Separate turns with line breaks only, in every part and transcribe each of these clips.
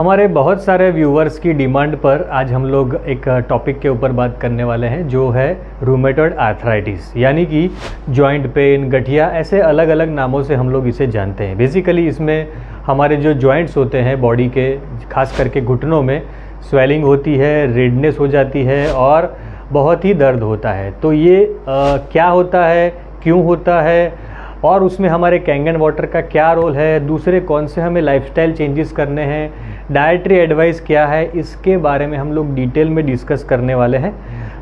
हमारे बहुत सारे व्यूवर्स की डिमांड पर आज हम लोग एक टॉपिक के ऊपर बात करने वाले हैं जो है रूमेटॉइड आर्थराइटिस, यानी कि जॉइंट पेन, गठिया, ऐसे अलग अलग नामों से हम लोग इसे जानते हैं। बेसिकली इसमें हमारे जो जॉइंट्स होते हैं बॉडी के, खास करके घुटनों में स्वेलिंग होती है, रेडनेस हो जाती है और बहुत ही दर्द होता है। तो ये क्या होता है, क्यों होता है और उसमें हमारे कैंगन वाटर का क्या रोल है, दूसरे कौन से हमें लाइफस्टाइल चेंजेस करने हैं, डाइटरी एडवाइस क्या है, इसके बारे में हम लोग डिटेल में डिस्कस करने वाले हैं।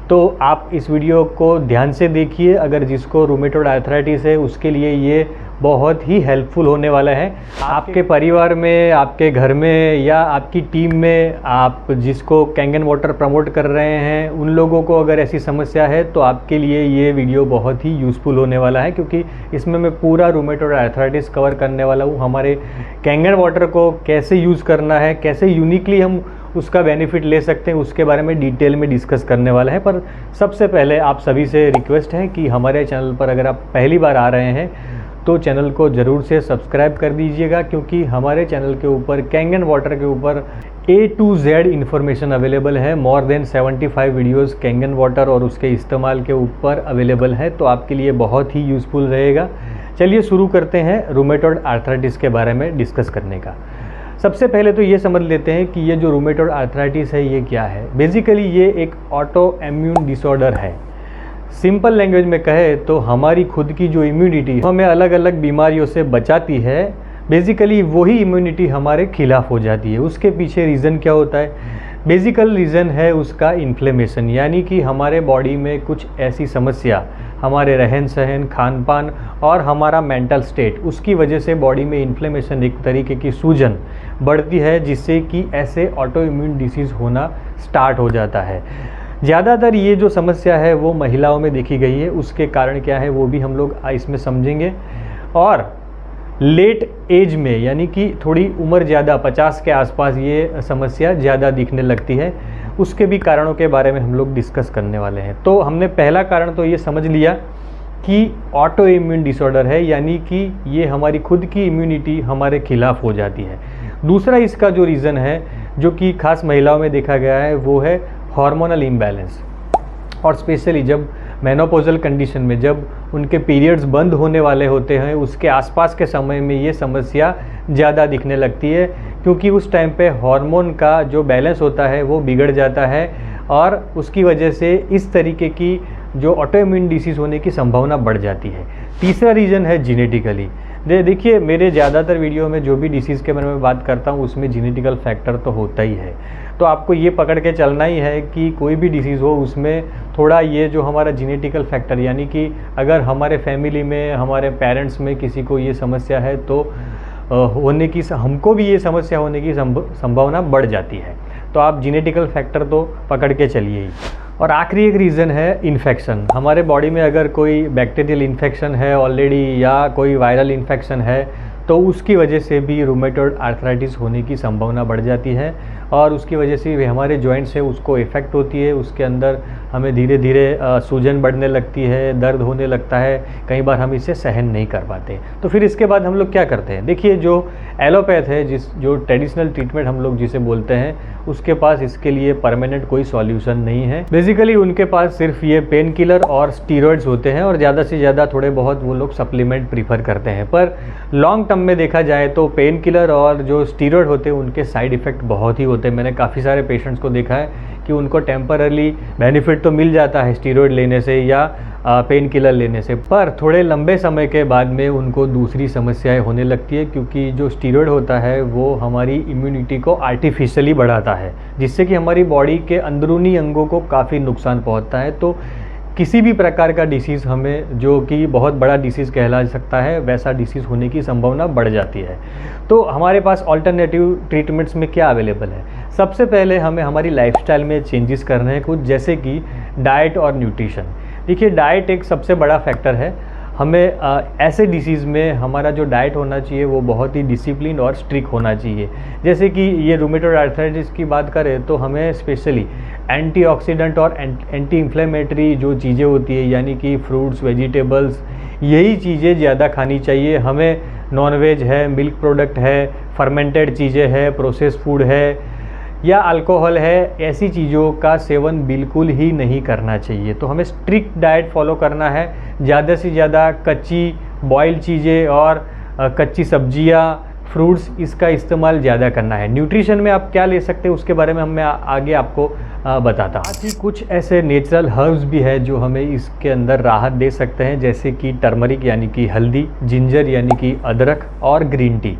तो आप इस वीडियो को ध्यान से देखिए। अगर जिसको रूमेटॉइड आर्थराइटिस है उसके लिए ये बहुत ही हेल्पफुल होने वाला है। आपके परिवार में, आपके घर में या आपकी टीम में आप जिसको कैंगन वाटर प्रमोट कर रहे हैं उन लोगों को अगर ऐसी समस्या है तो आपके लिए ये वीडियो बहुत ही यूज़फुल होने वाला है, क्योंकि इसमें मैं पूरा रूमेटॉइड आर्थराइटिस कवर करने वाला हूँ। हमारे कैंगन वाटर को कैसे यूज़ करना है, कैसे यूनिकली हम उसका बेनिफिट ले सकते हैं, उसके बारे में डिटेल में डिस्कस करने वाला है। पर सबसे पहले आप सभी से रिक्वेस्ट है कि हमारे चैनल पर अगर आप पहली बार आ रहे हैं तो चैनल को ज़रूर से सब्सक्राइब कर दीजिएगा, क्योंकि हमारे चैनल के ऊपर कैंगन वाटर के ऊपर A to Z information available है। More than 75 videos Kangen water और उसके इस्तेमाल के ऊपर अवेलेबल है, तो आपके लिए बहुत ही यूज़फुल रहेगा। चलिए शुरू करते हैं रूमेटॉइड आर्थराइटिस के बारे में डिस्कस करने का। सबसे पहले तो ये समझ लेते हैं कि ये जो रूमेटॉइड आर्थराइटिस है ये क्या है। बेसिकली ये एक ऑटो इम्यून डिसऑर्डर है। सिंपल लैंग्वेज में कहे तो हमारी खुद की जो इम्यूनिटी हमें अलग अलग बीमारियों से बचाती है, बेसिकली वही इम्यूनिटी हमारे खिलाफ हो जाती है। उसके पीछे रीज़न क्या होता है? बेसिकल रीज़न है उसका इन्फ्लेमेशन, यानी कि हमारे बॉडी में कुछ ऐसी समस्या, हमारे रहन सहन, खान पान और हमारा मेंटल स्टेट, उसकी वजह से बॉडी में इन्फ्लेमेशन, एक तरीके की सूजन बढ़ती है, जिससे कि ऐसे ऑटो इम्यून डिसीज़ होना स्टार्ट हो जाता है। ज़्यादातर ये जो समस्या है वो महिलाओं में देखी गई है। उसके कारण क्या है वो भी हम लोग इसमें समझेंगे। और लेट एज में, यानी कि थोड़ी उम्र ज़्यादा 50 के आसपास ये समस्या ज़्यादा दिखने लगती है। उसके भी कारणों के बारे में हम लोग डिस्कस करने वाले हैं। तो हमने पहला कारण तो ये समझ लिया कि ऑटो इम्यून डिसऑर्डर है, यानी कि ये हमारी खुद की इम्यूनिटी हमारे खिलाफ हो जाती है। दूसरा इसका जो रीज़न है, जो कि खास महिलाओं में देखा गया है, वो है हार्मोनल इम्बैलेंस। और स्पेशली जब मेनोपॉजल कंडीशन में, जब उनके पीरियड्स बंद होने वाले होते हैं, उसके आसपास के समय में ये समस्या ज़्यादा दिखने लगती है, क्योंकि उस टाइम पे हार्मोन का जो बैलेंस होता है वो बिगड़ जाता है और उसकी वजह से इस तरीके की जो ऑटोइम्यून डिसीज़ होने की संभावना बढ़ जाती है। तीसरा रीज़न है जेनेटिकली। देखिए, मेरे ज़्यादातर वीडियो में जो भी डिसीज़ के बारे में बात करता हूँ उसमें जेनेटिकल फैक्टर तो होता ही है। तो आपको ये पकड़ के चलना ही है कि कोई भी डिसीज़ हो उसमें थोड़ा ये जो हमारा जेनेटिकल फैक्टर, यानी कि अगर हमारे फैमिली में, हमारे पेरेंट्स में किसी को ये समस्या है तो हमको भी ये समस्या होने की संभावना बढ़ जाती है। तो आप जेनेटिकल फैक्टर तो पकड़ के चलिए ही। और आखिरी एक रीज़न है इन्फेक्शन। हमारे बॉडी में अगर कोई बैक्टीरियल इन्फेक्शन है ऑलरेडी या कोई वायरल इन्फेक्शन है तो उसकी वजह से भी रूमेटॉइड आर्थराइटिस होने की संभावना बढ़ जाती है और उसकी वजह से भी हमारे जॉइंट्स है उसको इफ़ेक्ट होती है। उसके अंदर हमें धीरे धीरे सूजन बढ़ने लगती है, दर्द होने लगता है, कई बार हम इसे सहन नहीं कर पाते। तो फिर इसके बाद हम लोग क्या करते हैं? देखिए, जो एलोपैथ है, जो ट्रेडिशनल ट्रीटमेंट हम लोग जिसे बोलते हैं, उसके पास इसके लिए परमानेंट कोई सॉल्यूशन नहीं है। बेसिकली उनके पास सिर्फ ये पेन किलर और स्टीरॉयड्स होते हैं और ज़्यादा से ज़्यादा थोड़े बहुत वो लोग सप्लीमेंट प्रीफर करते हैं। पर लॉन्ग टर्म में देखा जाए तो पेन किलर और जो स्टीरॉयड होते हैं उनके साइड इफ़ेक्ट बहुत ही होते हैं। मैंने काफ़ी सारे पेशेंट्स को देखा है कि उनको टेम्पररी बेनिफिट तो मिल जाता है स्टीरॉयड लेने से या पेन किलर लेने से, पर थोड़े लंबे समय के बाद में उनको दूसरी समस्याएं होने लगती है, क्योंकि जो स्टीरॉयड होता है वो हमारी इम्यूनिटी को आर्टिफिशियली बढ़ाता है, जिससे कि हमारी बॉडी के अंदरूनी अंगों को काफ़ी नुकसान पहुंचता है। तो किसी भी प्रकार का डिसीज़ हमें, जो कि बहुत बड़ा डिसीज़ कहला सकता है, वैसा डिसीज़ होने की संभावना बढ़ जाती है। तो हमारे पास ऑल्टरनेटिव ट्रीटमेंट्स में क्या अवेलेबल है? सबसे पहले हमें हमारी लाइफस्टाइल में चेंजेस करने हैं कुछ, जैसे कि डाइट और न्यूट्रिशन। देखिए, डाइट एक सबसे बड़ा फैक्टर है। हमें ऐसे डिसीज़ में हमारा जो डाइट होना चाहिए वो बहुत ही डिसिप्लिन और स्ट्रिक्ट होना चाहिए। जैसे कि ये रूमेटॉइड आर्थराइटिस की बात करें तो हमें स्पेशली एंटीऑक्सीडेंट और एंटी इन्फ्लेमेटरी जो चीज़ें होती है, यानी कि फ्रूट्स, वेजिटेबल्स, यही चीज़ें ज़्यादा खानी चाहिए। हमें नॉनवेज है, मिल्क प्रोडक्ट है, फर्मेंटेड चीज़ें है, प्रोसेस फूड है या अल्कोहल है, ऐसी चीज़ों का सेवन बिल्कुल ही नहीं करना चाहिए। तो हमें स्ट्रिक्ट डाइट फॉलो करना है, ज़्यादा से ज़्यादा कच्ची बॉइल्ड चीज़ें और कच्ची सब्जियां, फ्रूट्स, इसका इस्तेमाल ज़्यादा करना है। न्यूट्रिशन में आप क्या ले सकते हैं उसके बारे में मैं आगे आपको बताता हूँ। साथ ही कुछ ऐसे नेचुरल हर्ब्स भी है जो हमें इसके अंदर राहत दे सकते हैं, जैसे कि टर्मरिक यानी कि हल्दी, जिंजर यानी कि अदरक और ग्रीन टी।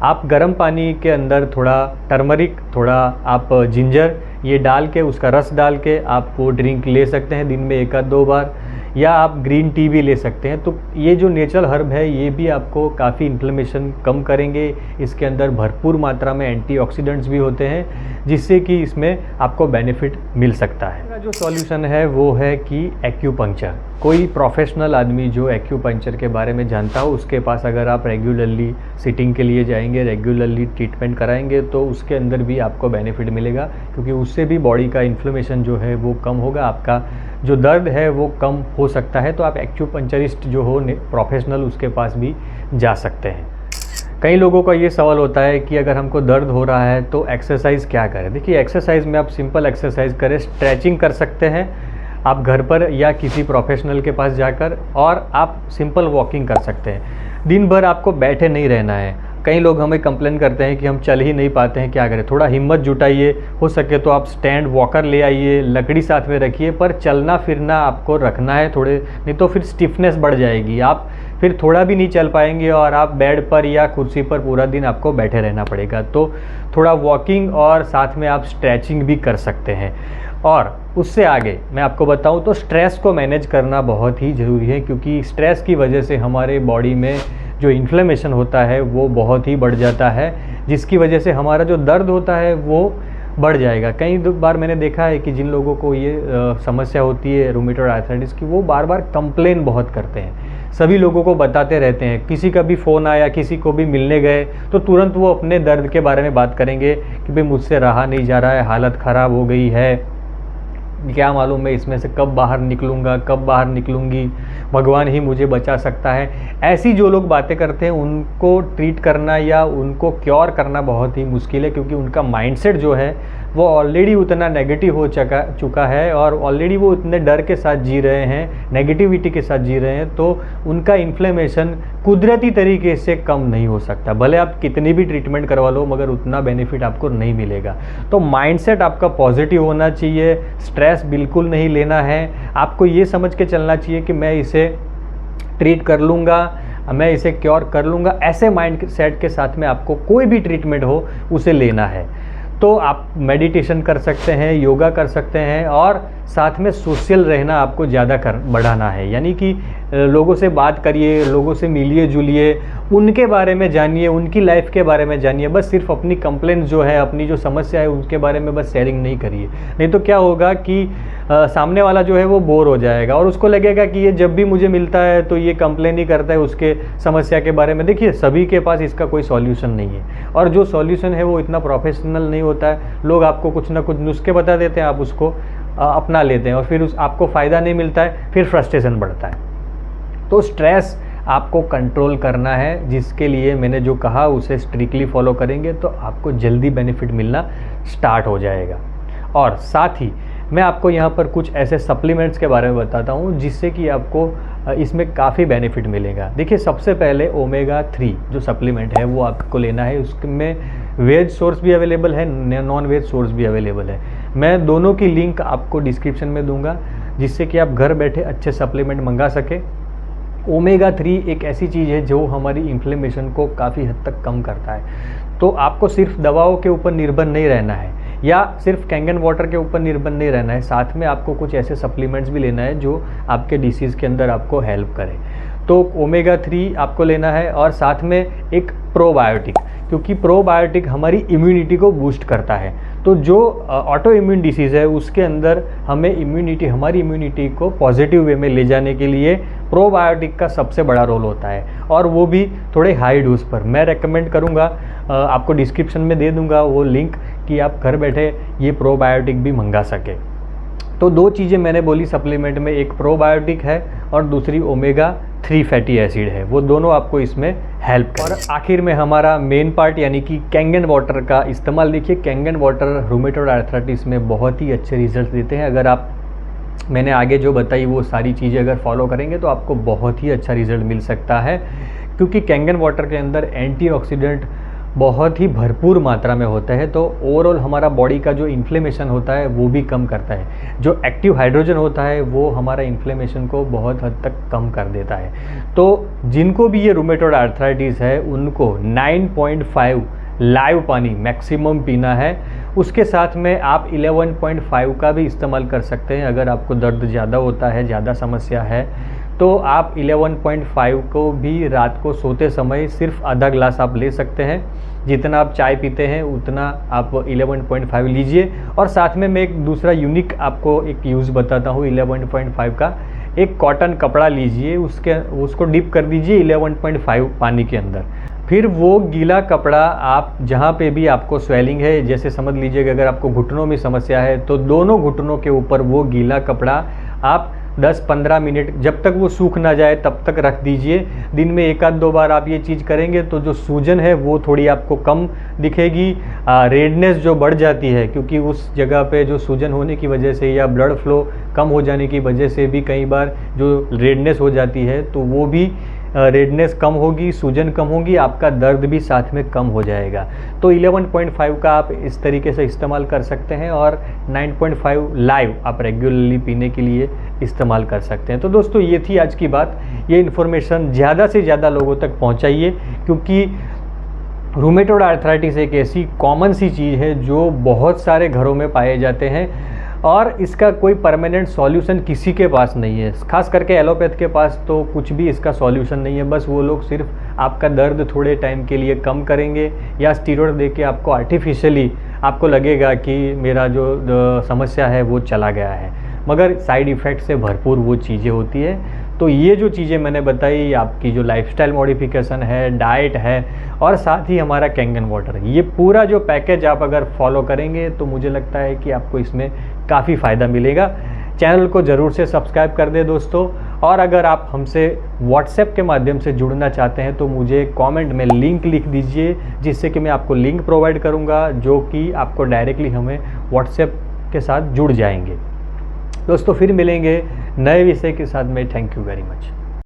आप गर्म पानी के अंदर थोड़ा टर्मरिक, थोड़ा आप जिंजर ये डाल के, उसका रस डाल के आप वो ड्रिंक ले सकते हैं दिन में 1 या 2 बार, या आप ग्रीन टी भी ले सकते हैं। तो ये जो नेचुरल हर्ब है ये भी आपको काफ़ी इन्फ्लेमेशन कम करेंगे। इसके अंदर भरपूर मात्रा में एंटीऑक्सीडेंट्स भी होते हैं, जिससे कि इसमें आपको बेनिफिट मिल सकता है। मेरा जो सॉल्यूशन है वो है कि एक्यूपंक्चर। कोई प्रोफेशनल आदमी जो एक्यूपंक्चर के बारे में जानता हो उसके पास अगर आप रेगुलरली सिटिंग के लिए जाएंगे, रेगुलरली ट्रीटमेंट कराएंगे, तो उसके अंदर भी आपको बेनिफिट मिलेगा, क्योंकि उससे भी बॉडी का इन्फ्लेमेशन जो है वो कम होगा, आपका जो दर्द है वो कम हो सकता है। तो आप एक्यूपंक्चरिस्ट जो हो प्रोफेशनल, उसके पास भी जा सकते हैं। कई लोगों का ये सवाल होता है कि अगर हमको दर्द हो रहा है तो एक्सरसाइज क्या करें। देखिए, एक्सरसाइज में आप सिंपल एक्सरसाइज करें, स्ट्रेचिंग कर सकते हैं आप घर पर या किसी प्रोफेशनल के पास जाकर, और आप सिंपल वॉकिंग कर सकते हैं। दिन भर आपको बैठे नहीं रहना है। कई लोग हमें कंप्लेन करते हैं कि हम चल ही नहीं पाते हैं, क्या करें। थोड़ा हिम्मत जुटाइए, हो सके तो आप स्टैंड वॉकर ले आइए, लकड़ी साथ में रखिए, पर चलना फिरना आपको रखना है थोड़े, नहीं तो फिर स्टिफनेस बढ़ जाएगी, आप फिर थोड़ा भी नहीं चल पाएंगे और आप बेड पर या कुर्सी पर पूरा दिन आपको बैठे रहना पड़ेगा। तो थोड़ा वॉकिंग और साथ में आप स्ट्रेचिंग भी कर सकते हैं। और उससे आगे मैं आपको बताऊं तो स्ट्रेस को मैनेज करना बहुत ही ज़रूरी है, क्योंकि स्ट्रेस की वजह से हमारे बॉडी में जो इन्फ्लेमेशन होता है वो बहुत ही बढ़ जाता है, जिसकी वजह से हमारा जो दर्द होता है वो बढ़ जाएगा। कई बार मैंने देखा है कि जिन लोगों को ये समस्या होती है रूमेटॉइड आर्थराइटिस की, वो बार बार कंप्लेन बहुत करते हैं, सभी लोगों को बताते रहते हैं। किसी का भी फ़ोन आया, किसी को भी मिलने गए तो तुरंत वो अपने दर्द के बारे में बात करेंगे कि भाई मुझसे रहा नहीं जा रहा है, हालत ख़राब हो गई है, क्या मालूम मैं इसमें से कब बाहर निकलूँगा, कब बाहर निकलूँगी, भगवान ही मुझे बचा सकता है। ऐसी जो लोग बातें करते हैं उनको ट्रीट करना या उनको क्योर करना बहुत ही मुश्किल है, क्योंकि उनका माइंडसेट जो है वो ऑलरेडी उतना नेगेटिव हो चुका है और ऑलरेडी वो उतने डर के साथ जी रहे हैं, नेगेटिविटी के साथ जी रहे हैं। तो उनका इन्फ्लेमेशन कुदरती तरीके से कम नहीं हो सकता, भले आप कितनी भी ट्रीटमेंट करवा लो, मगर उतना बेनिफिट आपको नहीं मिलेगा। तो माइंडसेट आपका पॉजिटिव होना चाहिए, स्ट्रेस बिल्कुल नहीं लेना है। आपको ये समझ के चलना चाहिए कि मैं इसे ट्रीट कर लूँगा, मैं इसे क्योर कर लूँगा। ऐसे माइंड सेट के साथ में आपको कोई भी ट्रीटमेंट हो उसे लेना है। तो आप मेडिटेशन कर सकते हैं, योगा कर सकते हैं, और साथ में सोशल रहना आपको ज़्यादा बढ़ाना है। यानी कि लोगों से बात करिए, लोगों से मिलिए जुलिए, उनके बारे में जानिए, उनकी लाइफ के बारे में जानिए। बस सिर्फ अपनी कंप्लेंट जो है, अपनी जो समस्या है उसके बारे में बस शेयरिंग नहीं करिए, नहीं तो क्या होगा कि सामने वाला जो है वो बोर हो जाएगा और उसको लगेगा कि ये जब भी मुझे मिलता है तो ये कंप्लेन ही करता है उसके समस्या के बारे में। देखिए, सभी के पास इसका कोई सॉल्यूशन नहीं है, और जो सॉल्यूशन है वो इतना प्रोफेशनल नहीं होता है। लोग आपको कुछ ना कुछ नुस्खे बता देते हैं, आप उसको अपना लेते हैं और फिर आपको फ़ायदा नहीं मिलता है, फिर फ्रस्ट्रेशन बढ़ता है। तो स्ट्रेस आपको कंट्रोल करना है, जिसके लिए मैंने जो कहा उसे स्ट्रिक्टली फॉलो करेंगे तो आपको जल्दी बेनिफिट मिलना स्टार्ट हो जाएगा। और साथ ही मैं आपको यहाँ पर कुछ ऐसे सप्लीमेंट्स के बारे में बताता हूँ जिससे कि आपको इसमें काफ़ी बेनिफिट मिलेगा। देखिए, सबसे पहले ओमेगा 3 जो सप्लीमेंट है वो आपको लेना है। उसमें वेज सोर्स भी अवेलेबल है, नॉन वेज सोर्स भी अवेलेबल है। मैं दोनों की लिंक आपको डिस्क्रिप्शन में दूंगा, जिससे कि आप घर बैठे अच्छे सप्लीमेंट मंगा सके। ओमेगा 3 एक ऐसी चीज़ है जो हमारी इन्फ्लेमेशन को काफ़ी हद तक कम करता है। तो आपको सिर्फ दवाओं के ऊपर निर्भर नहीं रहना है या सिर्फ कैंगन वाटर के ऊपर निर्भर नहीं रहना है, साथ में आपको कुछ ऐसे सप्लीमेंट्स भी लेना है जो आपके डिसीज़ के अंदर आपको हेल्प करें। तो ओमेगा 3 आपको लेना है, और साथ में एक प्रोबायोटिक, क्योंकि प्रोबायोटिक हमारी इम्यूनिटी को बूस्ट करता है। तो जो ऑटो इम्यून डिसीज़ है उसके अंदर हमें हमारी इम्यूनिटी को पॉजिटिव वे में ले जाने के लिए प्रोबायोटिक का सबसे बड़ा रोल होता है, और वो भी थोड़े हाई डोज पर। मैं रेकमेंड करूँगा, आपको डिस्क्रिप्शन में दे दूँगा वो लिंक, कि आप घर बैठे ये प्रोबायोटिक भी मंगा सके। तो 2 चीज़ें मैंने बोली सप्लीमेंट में, एक प्रोबायोटिक है और दूसरी ओमेगा 3 फैटी एसिड है, वो दोनों आपको इसमें हेल्प करें। और आखिर में हमारा मेन पार्ट यानी कि कैंगन वाटर का इस्तेमाल। देखिए, कैंगन वाटर रूमेटॉइड आर्थराइटिस में बहुत ही अच्छे रिजल्ट देते हैं। अगर आप मैंने आगे जो बताई वो सारी चीज़ें अगर फॉलो करेंगे तो आपको बहुत ही अच्छा रिजल्ट मिल सकता है, क्योंकि कैंगन वाटर के अंदर एंटीऑक्सीडेंट बहुत ही भरपूर मात्रा में होता है। तो ओवरऑल हमारा बॉडी का जो इन्फ्लेमेशन होता है वो भी कम करता है। जो एक्टिव हाइड्रोजन होता है वो हमारा इन्फ्लेमेशन को बहुत हद तक कम कर देता है। तो जिनको भी ये रूमेटॉइड आर्थराइटिस है उनको 9.5 लाइव पानी मैक्सिमम पीना है। उसके साथ में आप 11.5 का भी इस्तेमाल कर सकते हैं। अगर आपको दर्द ज़्यादा होता है, ज़्यादा समस्या है, तो आप 11.5 को भी रात को सोते समय सिर्फ आधा ग्लास आप ले सकते हैं। जितना आप चाय पीते हैं उतना आप 11.5 लीजिए। और साथ में मैं एक दूसरा यूनिक आपको एक यूज़ बताता हूँ 11.5 का। एक कॉटन कपड़ा लीजिए, उसको डिप कर दीजिए 11.5 पानी के अंदर। फिर वो गीला कपड़ा आप जहाँ पे भी आपको स्वेलिंग है, जैसे समझ लीजिएगा अगर आपको घुटनों में समस्या है तो दोनों घुटनों के ऊपर वो गीला कपड़ा आप 10-15 मिनट जब तक वो सूख ना जाए तब तक रख दीजिए। दिन में 1-2 बार आप ये चीज़ करेंगे तो जो सूजन है वो थोड़ी आपको कम दिखेगी। रेडनेस जो बढ़ जाती है, क्योंकि उस जगह पे जो सूजन होने की वजह से या ब्लड फ्लो कम हो जाने की वजह से भी कई बार जो रेडनेस हो जाती है, तो वो भी रेडनेस कम होगी, सूजन कम होगी, आपका दर्द भी साथ में कम हो जाएगा। तो 11.5 का आप इस तरीके से इस्तेमाल कर सकते हैं और 9.5 लाइव आप रेगुलरली पीने के लिए इस्तेमाल कर सकते हैं। तो दोस्तों, ये थी आज की बात। ये इन्फॉर्मेशन ज़्यादा से ज़्यादा लोगों तक पहुँचाइए, क्योंकि रूमेटॉइड आर्थराइटिस एक ऐसी कॉमन सी चीज़ है जो बहुत सारे घरों में पाए जाते हैं और इसका कोई परमानेंट सॉल्यूशन किसी के पास नहीं है। खास करके एलोपैथ के पास तो कुछ भी इसका सॉल्यूशन नहीं है। बस वो लोग सिर्फ आपका दर्द थोड़े टाइम के लिए कम करेंगे या स्टीरॉयड देके आपको आर्टिफिशियली आपको लगेगा कि मेरा जो समस्या है वो चला गया है, मगर साइड इफ़ेक्ट से भरपूर वो चीज़ें होती है। तो ये जो चीज़ें मैंने बताई, आपकी जो लाइफस्टाइल मॉडिफिकेशन है, डाइट है और साथ ही हमारा कैंगन वाटर, ये पूरा जो पैकेज आप अगर फॉलो करेंगे तो मुझे लगता है कि आपको इसमें काफ़ी फ़ायदा मिलेगा। चैनल को ज़रूर से सब्सक्राइब कर दें दोस्तों। और अगर आप हमसे व्हाट्सएप के माध्यम से जुड़ना चाहते हैं तो मुझे कमेंट में लिंक लिख दीजिए, जिससे कि मैं आपको लिंक प्रोवाइड करूंगा, जो कि आपको डायरेक्टली हमें व्हाट्सएप के साथ जुड़ जाएंगे। दोस्तों, फिर मिलेंगे नए विषय के साथ में। Thank you very much.